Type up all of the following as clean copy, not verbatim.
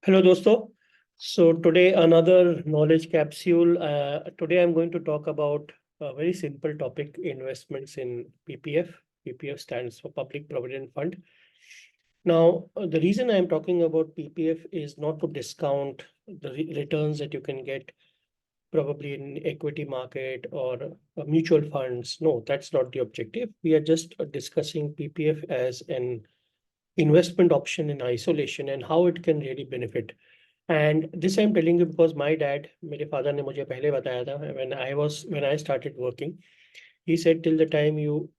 Hello, dosto. So today another knowledge capsule. Today I'm going to talk about a very simple topic: investments in PPF. PPF stands for Public Provident Fund. Now, the reason I'm talking about PPF is not to discount the returns that you can get probably in equity market or mutual funds. No, that's not the objective. We are just discussing PPF as an investment option in isolation and how it can really benefit. And this I'm telling you because my dad, मेरे father ने मुझे पहले बताया था when I started working. He said till the time you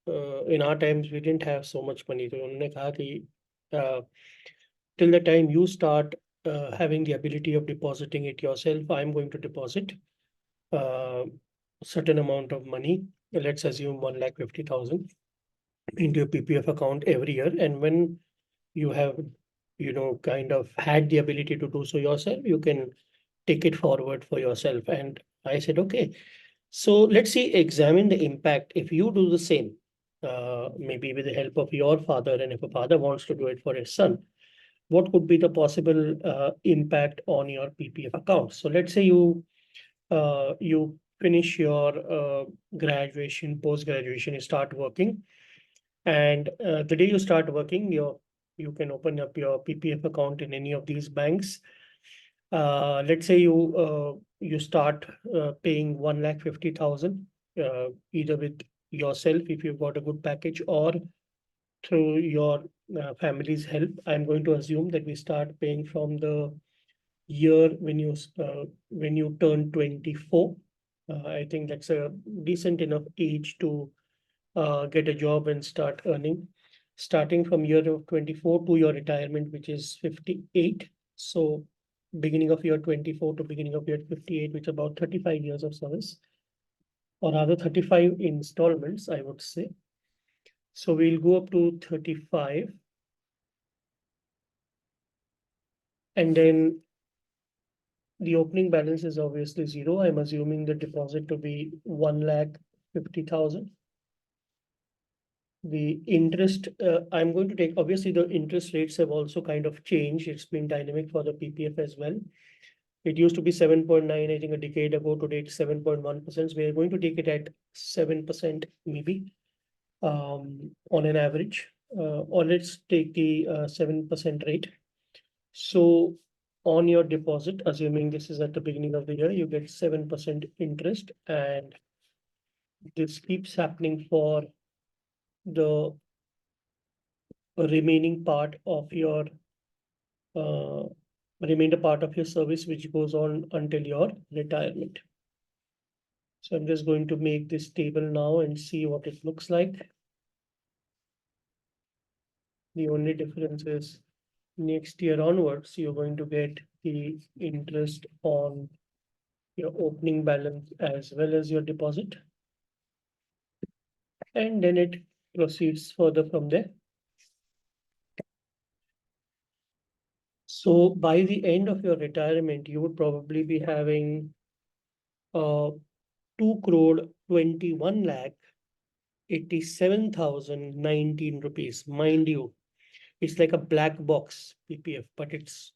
in our times we didn't have so much money. तो उन्होंने कहा कि uh, till the time you start having the ability of depositing it yourself, I'm going to deposit uh, certain amount of money. Let's assume 1,50,000 into your PPF account every year. And when you have, kind of had the ability to do so yourself, you can take it forward for yourself. And I said, okay, so let's see, examine the impact. If you do the same, maybe with the help of your father, and if a father wants to do it for his son, what could be the possible impact on your PPF account? So let's say you finish your graduation, post graduation, you start working, and the day you start working, you can open up your PPF account in any of these banks. Let's say you start paying 1,50,000 either with yourself if you've got a good package or through your family's help. I'm going to assume that we start paying from the year when you turn 24. I think that's a decent enough age to get a job and start earning. Starting from year of 24 to your retirement, which is 58. So beginning of year 24 to beginning of year 58, which is about 35 years of service, or rather 35 installments, I would say. So we'll go up to 35. And then the opening balance is obviously zero. I'm assuming the deposit to be 1,50,000. The interest, I'm going to take, obviously the interest rates have also kind of changed. It's been dynamic for the PPF as well. It used to be 7.9, I think a decade ago. Today it's 7.1%. We are going to take it at 7% maybe on an average. Or let's take the 7% rate. So on your deposit, assuming this is at the beginning of the year, you get 7% interest, and this keeps happening for the remaining part of your remainder part of your service, which goes on until your retirement. So I'm just going to make this table now and see what it looks like. The only difference is next year onwards, you're going to get the interest on your opening balance as well as your deposit. And then it proceeds further from there. So by the end of your retirement, you would probably be having 2 crore 21 lakh 87,019 rupees. Mind you, it's like a black box PPF, but it's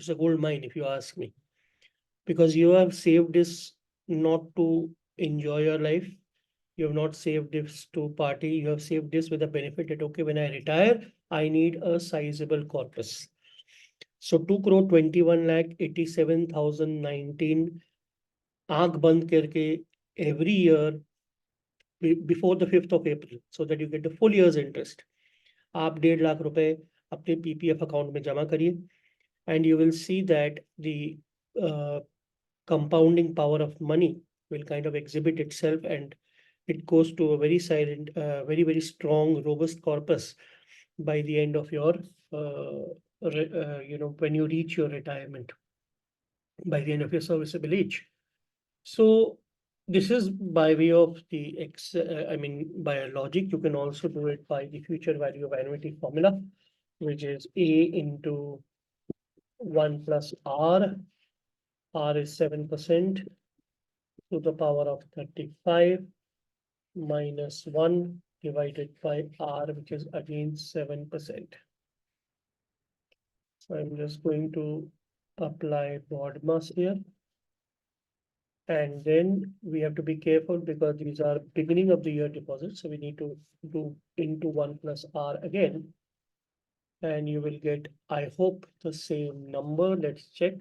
a gold mine if you ask me, because you have saved this not to enjoy your life. You have not saved this to party. You have saved this with the benefit that, okay, when I retire, I need a sizable corpus. So 2 crore 21 lakh 87,019 आंख बंद करके every year before the 5th of April, so that you get the full year's interest. आप 1.5 लाख रुपए अपने PPF account में जमा करिए, and you will see that the compounding power of money will kind of exhibit itself, and it goes to a very silent, very, very strong, robust corpus by the end of your, when you reach your retirement, by the end of your serviceable age. So this is by way of the by a logic. You can also do it by the future value of annuity formula, which is A into 1 plus R. R is 7% to the power of 35 minus 1 divided by R, which is again 7%. So I'm just going to apply BODMAS here. And then we have to be careful because these are beginning of the year deposits. So we need to do into 1 plus R again. And you will get, I hope, the same number. Let's check.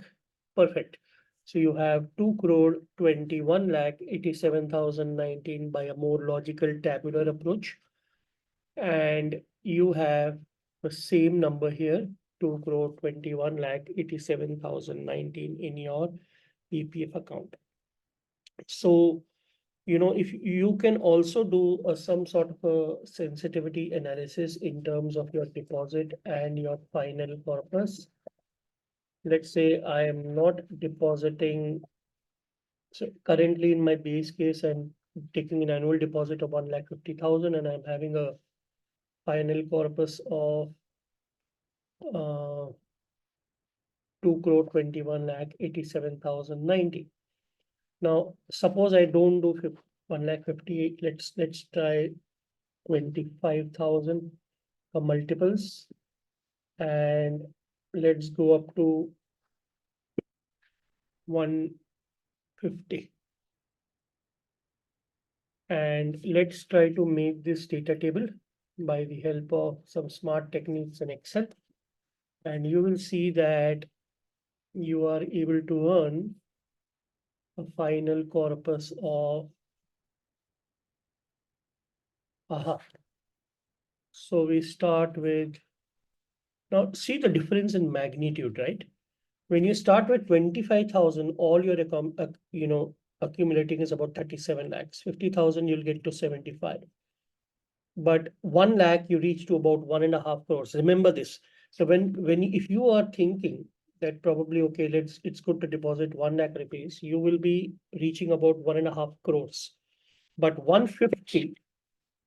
Perfect. So you have 2 crore 21 lakh 87,019 by a more logical tabular approach. And you have the same number here, 2 crore 21 lakh 87,019 in your PPF account. So, if you can also do some sort of a sensitivity analysis in terms of your deposit and your final corpus. Let's say I am not depositing. So currently in my base case, I'm taking an annual deposit of 1,50,000 and I'm having a final corpus of 2 crore 21 lakh 87,090. Now, suppose I don't do 1 lakh 58. Let's try 25,000 multiples, and let's go up to 150. And let's try to make this data table by the help of some smart techniques in Excel. And you will see that you are able to earn a final corpus of, aha. So we start with, now see the difference in magnitude, right? When you start with 25,000, all your accumulating is about 37 lakhs. 50,000, you'll get to 75. But 1 lakh, you reach to about 1.5 crores. Remember this. So if you are thinking that probably, okay, it's good to deposit 1 lakh rupees, you will be reaching about 1.5 crores. But 150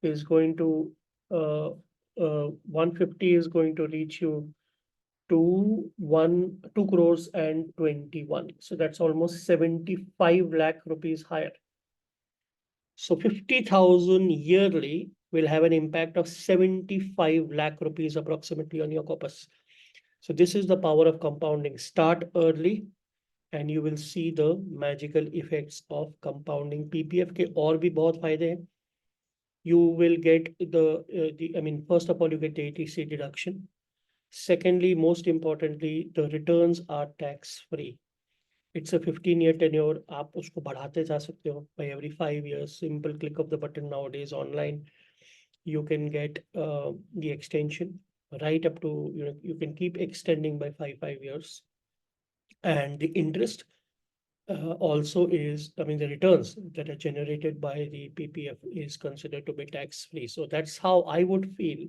is going to, 150 is going to reach you to 2 crores and 21. So that's almost 75 lakh rupees higher. So 50,000 yearly will have an impact of 75 lakh rupees approximately on your corpus. So this is the power of compounding. Start early and you will see the magical effects of compounding. PPF के और भी बहुत फायदे हैं. You will get first of all, you get the ATC deduction. Secondly, most importantly, the returns are tax free. It's a 15-year tenure. आप उसको बढ़ाते जा सकते हो by every 5 years. Simple click of the button nowadays online. You can get the extension right up to, you can keep extending by 5 years. And the interest also is, the returns that are generated by the PPF is considered to be tax free. So that's how I would feel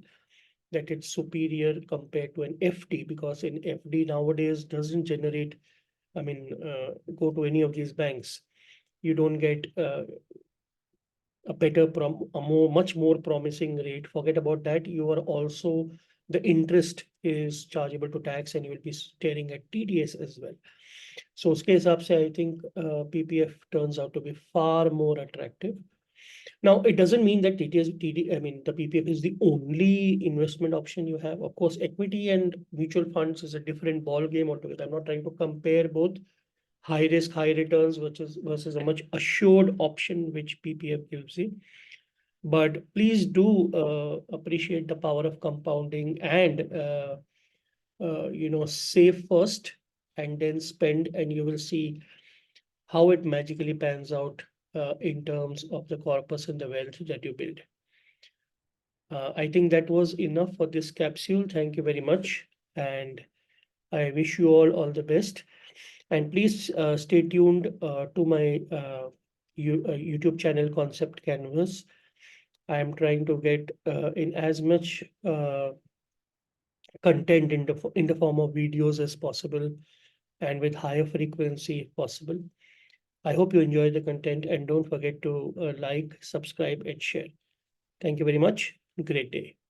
that it's superior compared to an FD, because in FD nowadays doesn't generate, go to any of these banks, you don't get much more promising rate. Forget about that. You are also, the interest is chargeable to tax and you will be staring at TDS as well. So uske hisab se, I think PPF turns out to be far more attractive. Now, it doesn't mean that the PPF is the only investment option you have. Of course, equity and mutual funds is a different ball game altogether. I'm not trying to compare both high risk, high returns versus a much assured option which PPF gives you. But please do appreciate the power of compounding and save first and then spend, and you will see how it magically pans out in terms of the corpus and the wealth that you build. I think that was enough for this capsule. Thank you very much. And I wish you all the best. And please stay tuned to my YouTube channel, Concept Canvas. I am trying to get in as much content in the form of videos as possible and with higher frequency if possible. I hope you enjoy the content and don't forget to like, subscribe, and share. Thank you very much. Great day.